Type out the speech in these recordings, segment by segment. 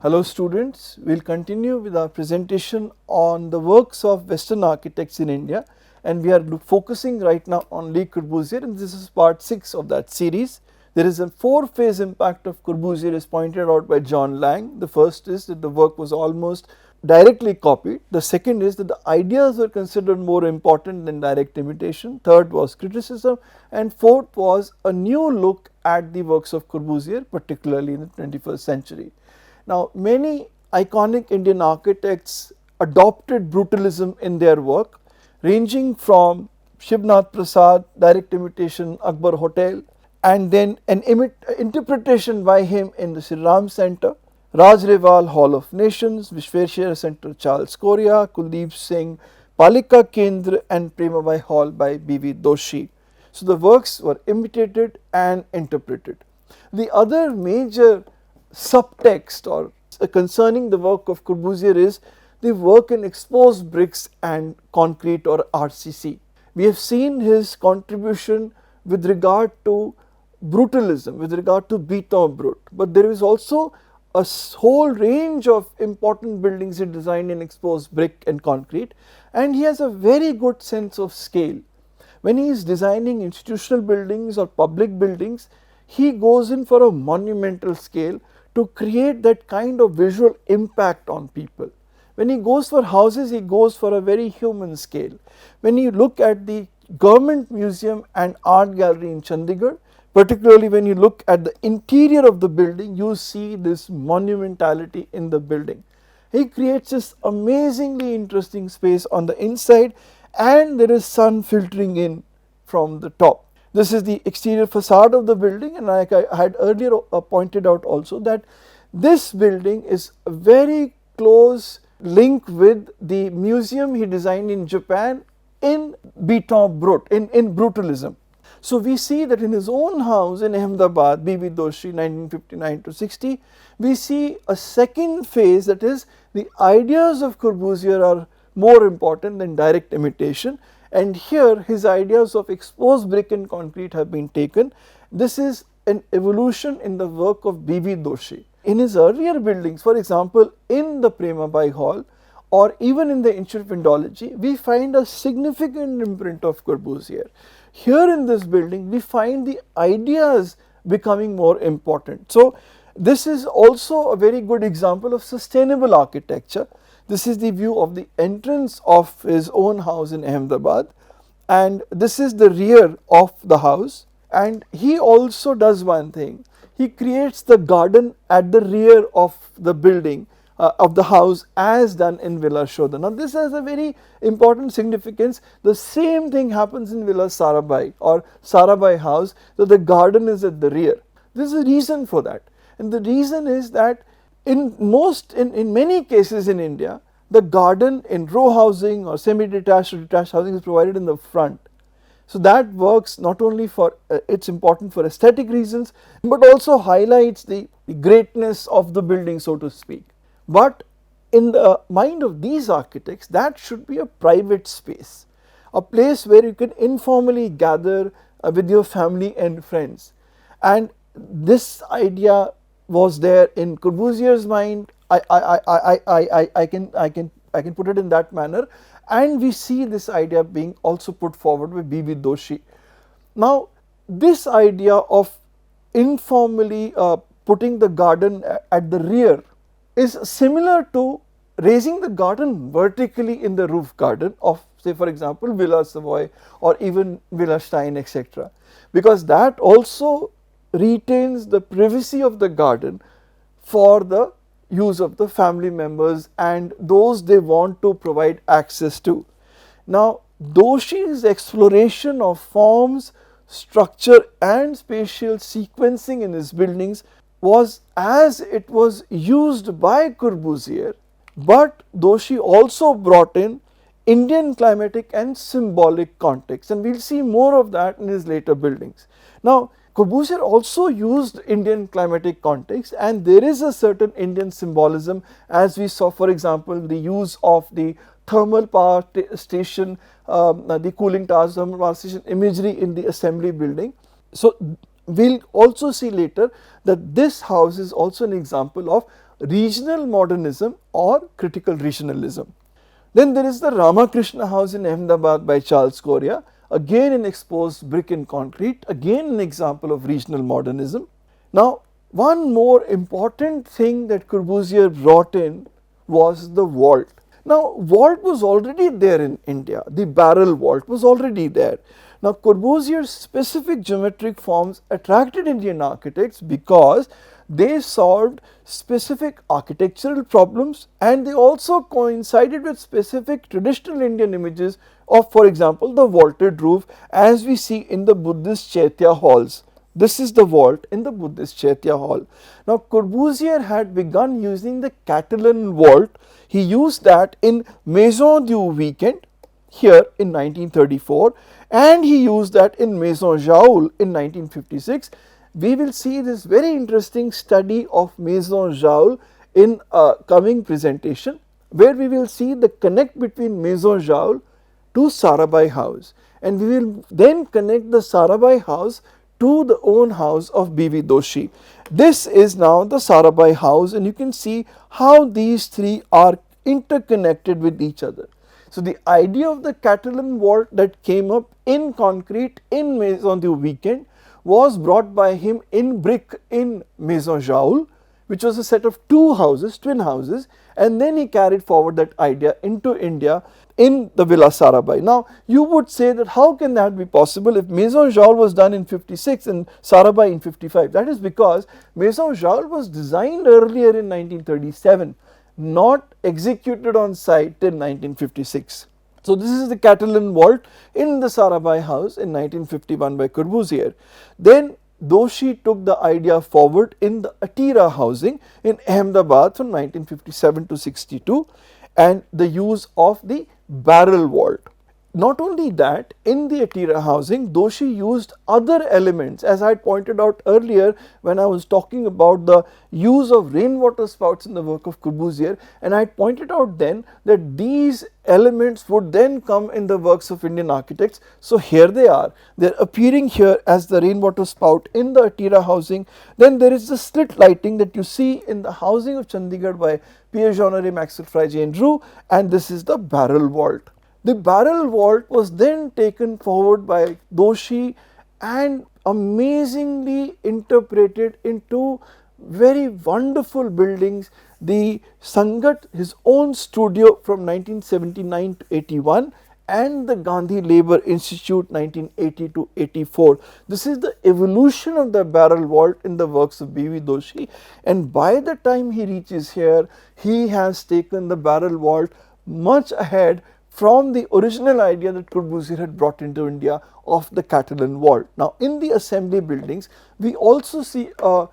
Hello students, we will continue with our presentation on the works of Western architects in India, and we are focusing right now on Le Corbusier, and this is part 6 of that series. There is a 4-phase impact of Corbusier as pointed out by John Lang. The first is that the work was almost directly copied. The second is that the ideas were considered more important than direct imitation. Third was criticism, and fourth was a new look at the works of Corbusier, particularly in the 21st century. Now, many iconic Indian architects adopted brutalism in their work, ranging from Shivnath Prasad, direct imitation, Akbar Hotel, and then an interpretation by him in the Sri Ram Centre, Raj Rewal Hall of Nations, Vishweshwara Centre Charles Korea, Kuldeep Singh, Palika Kendra, and Premabai Hall by B.V. Doshi. So, the works were imitated and interpreted. The other major subtext or concerning the work of Corbusier is the work in exposed bricks and concrete or RCC. We have seen his contribution with regard to brutalism, with regard to beton brut, but there is also a whole range of important buildings he designed in exposed brick and concrete, and he has a very good sense of scale. When he is designing institutional buildings or public buildings, he goes in for a monumental scale to create that kind of visual impact on people. When he goes for houses, he goes for a very human scale. When you look at the Government Museum and Art Gallery in Chandigarh, particularly when you look at the interior of the building, you see this monumentality in the building. He creates this amazingly interesting space on the inside, and there is sun filtering in from the top. This is the exterior facade of the building, and like I had earlier pointed out also that this building is a very close link with the museum he designed in Japan in beton brut, in brutalism. So, we see that in his own house in Ahmedabad, B.B. Doshi 1959 to 60, we see a second phase, that is the ideas of Corbusier are more important than direct imitation. And here his ideas of exposed brick and concrete have been taken. This is an evolution in the work of B.V. Doshi. In his earlier buildings, for example, in the Premabai Hall or even in the Institute of Indology, we find a significant imprint of Corbusier. Here in this building, we find the ideas becoming more important. So, this is also a very good example of sustainable architecture. This is the view of the entrance of his own house in Ahmedabad, and this is the rear of the house. And he also does one thing, he creates the garden at the rear of the building of the house as done in Villa Shodha. Now, this has a very important significance. The same thing happens in Villa Sarabhai or Sarabhai house, so the garden is at the rear. There is a reason for that, and the reason is that in many cases in India, the garden in row housing or semi-detached or detached housing is provided in the front. So, that works not only for it's important for aesthetic reasons, but also highlights the greatness of the building, so to speak. But in the mind of these architects, that should be a private space, a place where you can informally gather with your family and friends. And this idea was there in Corbusier's mind. I can put it in that manner, and we see this idea being also put forward by B.V. Doshi. Now, this idea of informally putting the garden at the rear is similar to raising the garden vertically in the roof garden of, say for example, Villa Savoy or even Villa Stein, etc., because that also retains the privacy of the garden for the use of the family members and those they want to provide access to. Now, Doshi's exploration of forms, structure and spatial sequencing in his buildings was as it was used by Corbusier, but Doshi also brought in Indian climatic and symbolic context, and we will see more of that in his later buildings. Now, Corbusier also used Indian climatic context, and there is a certain Indian symbolism, as we saw for example the use of the thermal power station, the cooling towers, thermal power station imagery in the assembly building. So, we will also see later that this house is also an example of regional modernism or critical regionalism. Then there is the Ramakrishna House in Ahmedabad by Charles Correa, again in exposed brick and concrete, again an example of regional modernism. Now, one more important thing that Corbusier brought in was the vault. Now, vault was already there in India, the barrel vault was already there. Now, Corbusier's specific geometric forms attracted Indian architects because they solved specific architectural problems and they also coincided with specific traditional Indian images of, for example, the vaulted roof as we see in the Buddhist Chaitya halls. This is the vault in the Buddhist Chaitya hall. Now, Corbusier had begun using the Catalan vault. He used that in Maison du Weekend here in 1934 and he used that in Maison Jaoul in 1956. We will see this very interesting study of Maison Jaoul in a coming presentation, where we will see the connect between Maison Jaoul to Sarabhai house, and we will then connect the Sarabhai house to the own house of B.V. Doshi. This is now the Sarabhai house and you can see how these three are interconnected with each other. So, the idea of the Catalan vault that came up in concrete in Maison du Weekend was brought by him in brick in Maison Jaoul, which was a set of two houses, twin houses, and then he carried forward that idea into India in the Villa Sarabhai. Now, you would say that how can that be possible if Maison Jaoul was done in 56 and Sarabhai in 55? That is because Maison Jaoul was designed earlier in 1937, not executed on site till 1956. So, this is the Catalan vault in the Sarabhai house in 1951 by Corbusier. Then Doshi took the idea forward in the Atira housing in Ahmedabad from 1957 to 62 and the use of the barrel vault. Not only that, in the Atira housing, Doshi used other elements, as I had pointed out earlier when I was talking about the use of rainwater spouts in the work of Corbusier, and I had pointed out then that these elements would then come in the works of Indian architects. So, here they are appearing here as the rainwater spout in the Atira housing. Then there is the slit lighting that you see in the housing of Chandigarh by Pierre-Honoré Maxwell Frege and Roux, and this is the barrel vault. The barrel vault was then taken forward by Doshi and amazingly interpreted into very wonderful buildings. The Sangat, his own studio from 1979 to 81, and the Gandhi Labour Institute 1980 to 84. This is the evolution of the barrel vault in the works of B.V. Doshi, and by the time he reaches here, he has taken the barrel vault much ahead from the original idea that Corbusier had brought into India of the Catalan vault. Now, in the assembly buildings, we also see a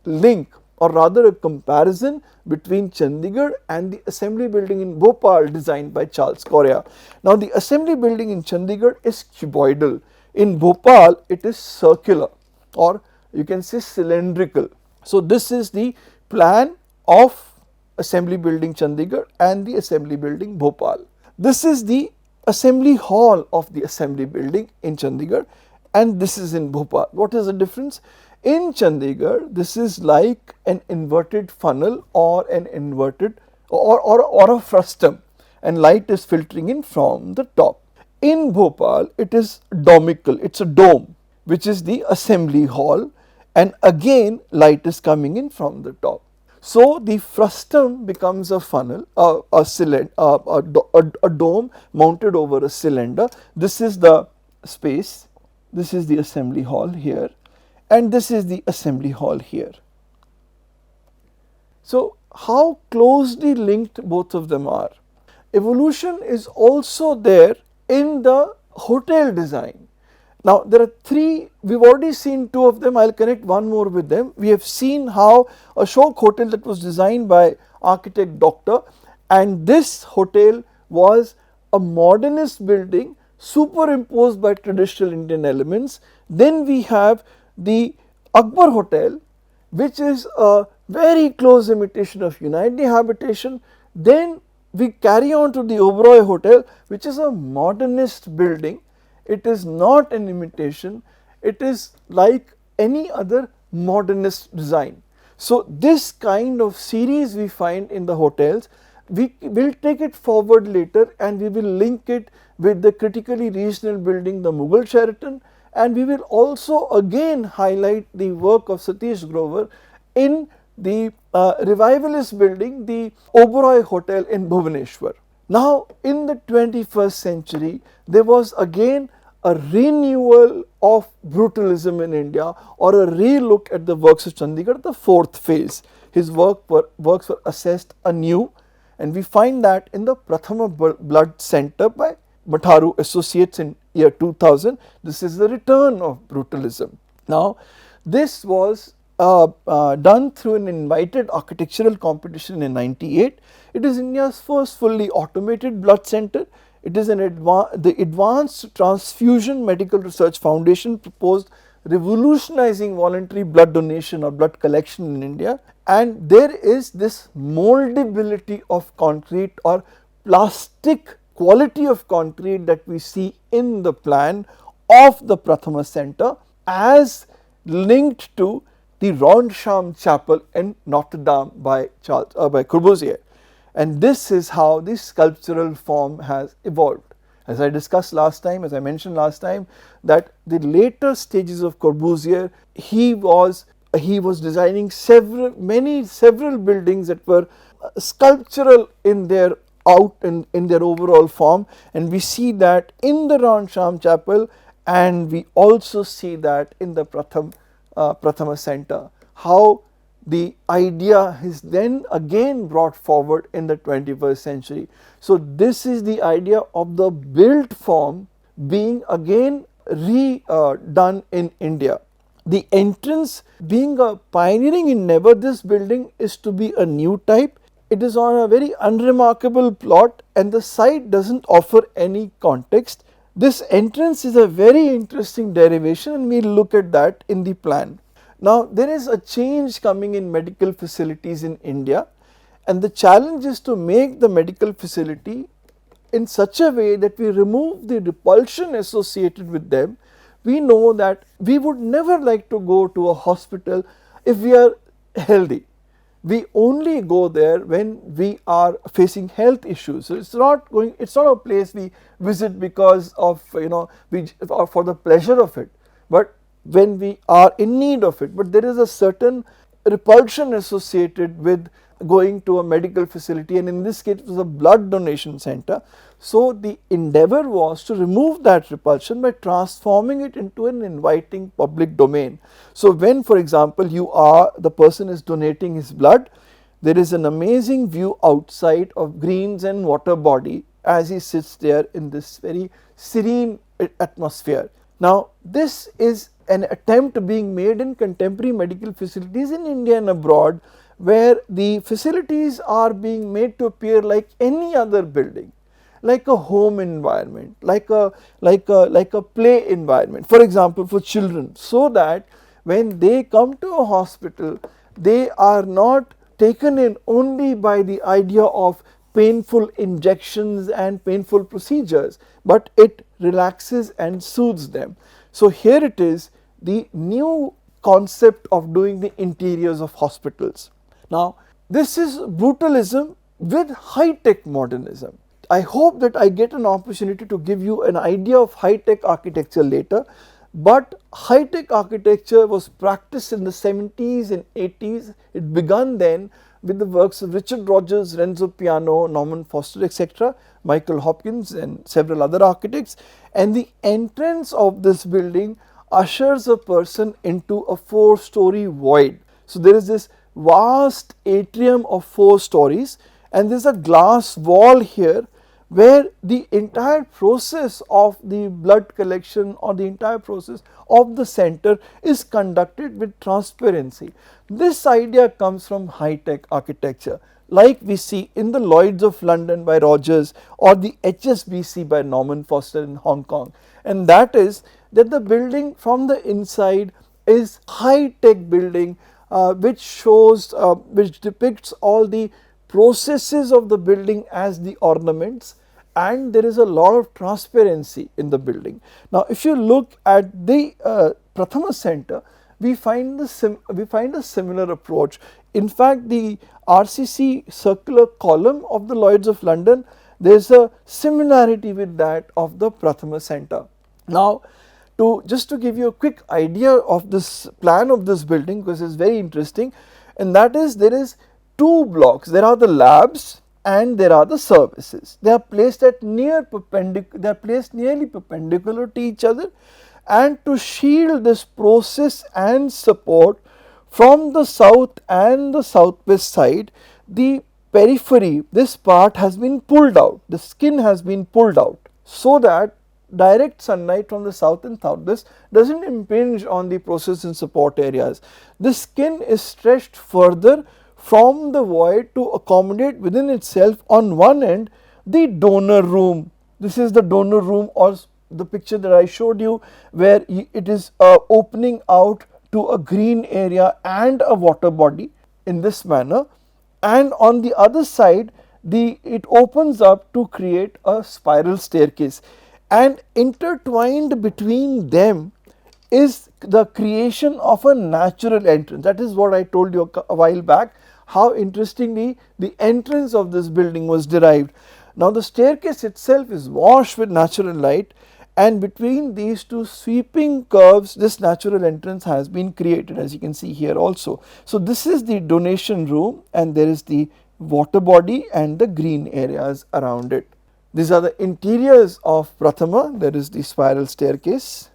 link, or rather a comparison between Chandigarh and the assembly building in Bhopal designed by Charles Correa. Now, the assembly building in Chandigarh is cuboidal. In Bhopal, it is circular, or you can say cylindrical. So, this is the plan of assembly building Chandigarh and the assembly building Bhopal. This is the assembly hall of the assembly building in Chandigarh, and this is in Bhopal. What is the difference? In Chandigarh, this is like an inverted funnel or an inverted or a frustum, and light is filtering in from the top. In Bhopal, it is domical, it is a dome, which is the assembly hall, and again light is coming in from the top. So, the frustum becomes a funnel, a cylinder, a dome mounted over a cylinder. This is the space, this is the assembly hall here, and this is the assembly hall here. So, how closely linked both of them are. Evolution is also there in the hotel design. Now, there are three, we have already seen two of them, I will connect one more with them. We have seen how Ashok Hotel that was designed by architect Doctor, and this hotel was a modernist building superimposed by traditional Indian elements. Then we have the Akbar Hotel, which is a very close imitation of United Habitation. Then we carry on to the Oberoi Hotel, which is a modernist building. It is not an imitation, it is like any other modernist design. So this kind of series we find in the hotels, we will take it forward later and we will link it with the critically regional building, the Mughal Sheraton, and we will also again highlight the work of Satish Grover in the revivalist building, the Oberoi Hotel in Bhubaneswar. Now in the 21st century, there was again a renewal of brutalism in India, or a re-look at the works of Chandigarh, the fourth phase. His works were assessed anew, and we find that in the Prathama Blood Center by Matharu Associates in year 2000. This is the return of brutalism. Now this was done through an invited architectural competition in 98. It is India's first fully automated blood center. It is the Advanced Transfusion Medical Research Foundation proposed revolutionizing voluntary blood donation or blood collection in India, and there is this moldability of concrete or plastic quality of concrete that we see in the plan of the Prathama Center as linked to the Ronsham Chapel in Notre Dame by Corbusier. And this is how the sculptural form has evolved. As I discussed last time, as I mentioned last time, that the later stages of Corbusier, he was designing several buildings that were sculptural in their in their overall form, and we see that in the Ronsham Chapel, and we also see that in the Prathama Center, how the idea is then again brought forward in the 21st century. So this is the idea of the built form being again redone in India. The entrance being a pioneering endeavor, this building is to be a new type. It is on a very unremarkable plot and the site does not offer any context. This entrance is a very interesting derivation, and we will look at that in the plan. Now there is a change coming in medical facilities in India, and the challenge is to make the medical facility in such a way that we remove the repulsion associated with them. We know that we would never like to go to a hospital if we are healthy. We only go there when we are facing health issues. So it's not a place we visit because of or for the pleasure of it, but when we are in need of it. But there is a certain repulsion associated with going to a medical facility, and in this case it was a blood donation center. So the endeavor was to remove that repulsion by transforming it into an inviting public domain. So when, for example, the person is donating his blood, there is an amazing view outside of greens and water body as he sits there in this very serene atmosphere. Now this is an attempt being made in contemporary medical facilities in India and abroad, where the facilities are being made to appear like any other building, like a home environment, like a play environment, for example for children, so that when they come to a hospital, they are not taken in only by the idea of painful injections and painful procedures, but it relaxes and soothes them. So here it is, the new concept of doing the interiors of hospitals. Now this is brutalism with high-tech modernism. I hope that I get an opportunity to give you an idea of high-tech architecture later, but high-tech architecture was practiced in the 70s and 80s. It began then with the works of Richard Rogers, Renzo Piano, Norman Foster, etc., Michael Hopkins and several other architects, and the entrance of this building ushers a person into a 4-story void. So there is this vast atrium of 4 stories, and there is a glass wall here where the entire process of the blood collection or the entire process of the center is conducted with transparency. This idea comes from high-tech architecture, like we see in the Lloyds of London by Rogers or the HSBC by Norman Foster in Hong Kong, and that is that the building from the inside is high-tech building which depicts all the processes of the building as the ornaments, and there is a lot of transparency in the building. Now if you look at the Prathama Center, we find a similar approach. In fact, the RCC circular column of the Lloyds of London, there is a similarity with that of the Prathama Centre. Now, just to give you a quick idea of this plan of this building, because it is very interesting, and that is, there is two blocks. There are the labs and there are the services. They are placed nearly perpendicular to each other, and to shield this process and support from the south and the southwest side, the periphery, this part has been pulled out, the skin has been pulled out, so that direct sunlight from the south and southwest does not impinge on the process and support areas. The skin is stretched further from the void to accommodate within itself on one end the donor room. This is the donor room, or the picture that I showed you, where it is opening out to a green area and a water body in this manner, and on the other side it opens up to create a spiral staircase, and intertwined between them is the creation of a natural entrance. That is what I told you a while back, how interestingly the entrance of this building was derived. Now, the staircase itself is washed with natural light, and between these two sweeping curves this natural entrance has been created, as you can see here also. So, this is the donation room, and there is the water body and the green areas around it. These are the interiors of Prathama. There is the spiral staircase,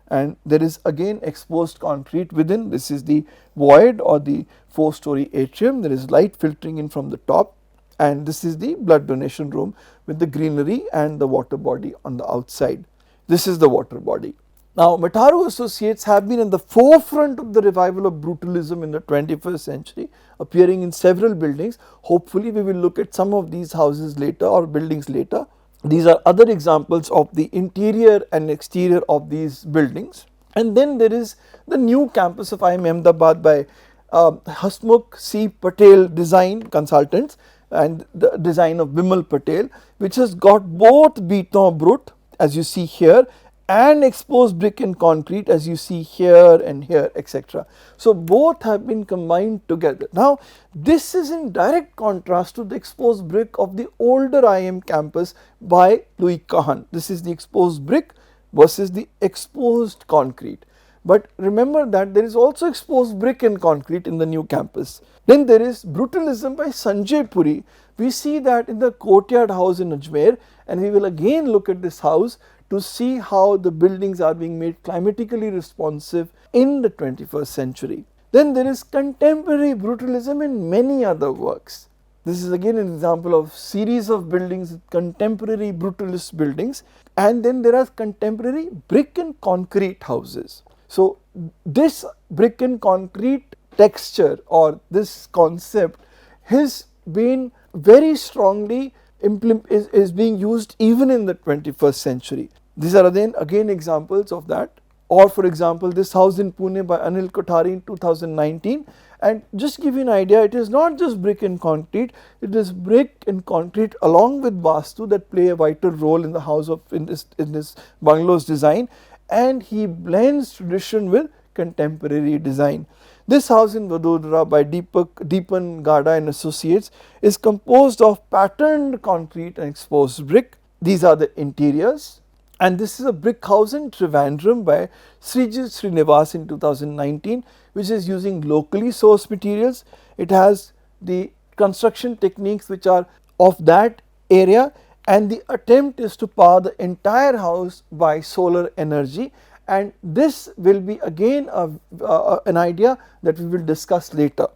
and there is again exposed concrete within. This is the void or the 4-story atrium. There is light filtering in from the top, and this is the blood donation room with the greenery and the water body on the outside. This is the water body. Now, Mataro Associates have been in the forefront of the revival of brutalism in the 21st century, appearing in several buildings. Hopefully, we will look at some of these houses later or buildings later. These are other examples of the interior and exterior of these buildings. And then there is the new campus of IIM Ahmedabad by Hasmukh C. Patel Design Consultants, and the design of Bimal Patel, which has got both beton brut, as you see here, and exposed brick and concrete, as you see here and here, etc. So, both have been combined together. Now, this is in direct contrast to the exposed brick of the older IIM campus by Louis Kahn. This is the exposed brick versus the exposed concrete. But remember that there is also exposed brick and concrete in the new campus. Then there is brutalism by Sanjay Puri. We see that in the Courtyard House in Ajmer, and we will again look at this house to see how the buildings are being made climatically responsive in the 21st century. Then there is contemporary brutalism in many other works. This is again an example of series of buildings, contemporary brutalist buildings, and then there are contemporary brick and concrete houses. So, this brick and concrete texture or this concept has been very strongly is being used even in the 21st century. These are again examples of that. Or for example, this house in Pune by Anil Kothari in 2019, and just give you an idea, it is not just brick and concrete, it is brick and concrete along with Vastu that play a vital role in the house of in this bungalow's design, and he blends tradition with contemporary design. This house in Vadodara by Deepan Gada and Associates is composed of patterned concrete and exposed brick. These are the interiors, and this is a brick house in Trivandrum by Srijit Srinivas in 2019, which is using locally sourced materials. It has the construction techniques which are of that area, and the attempt is to power the entire house by solar energy, and this will be again an idea that we will discuss later.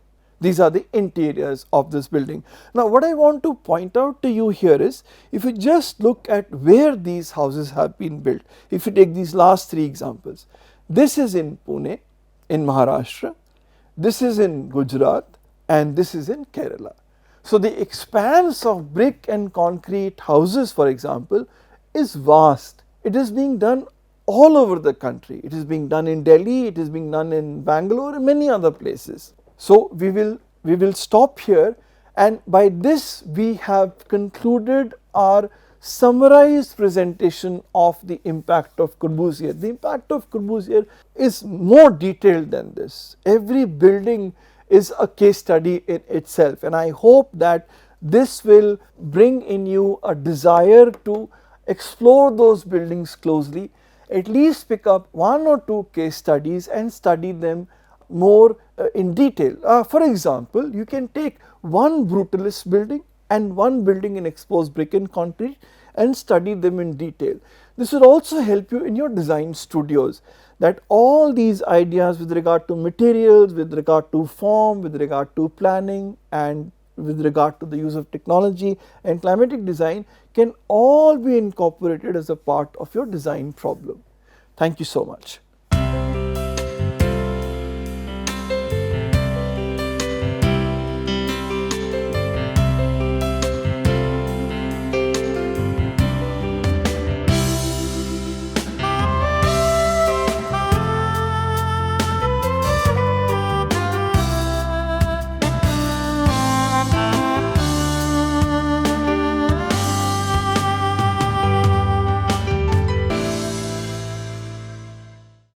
These are the interiors of this building. Now, what I want to point out to you here is, if you just look at where these houses have been built, if you take these last three examples, this is in Pune in Maharashtra, this is in Gujarat, and this is in Kerala. So, the expanse of brick and concrete houses, for example, is vast. It is being done all over the country. It is being done in Delhi, it is being done in Bangalore and many other places. So, we will stop here, and by this we have concluded our summarized presentation of the impact of Corbusier. The impact of Corbusier is more detailed than this. Every building is a case study in itself, and I hope that this will bring in you a desire to explore those buildings closely, at least pick up one or two case studies and study them more in detail. For example, you can take one brutalist building and one building in exposed brick and concrete and study them in detail. This will also help you in your design studios, that all these ideas with regard to materials, with regard to form, with regard to planning, and with regard to the use of technology and climatic design can all be incorporated as a part of your design problem. Thank you so much.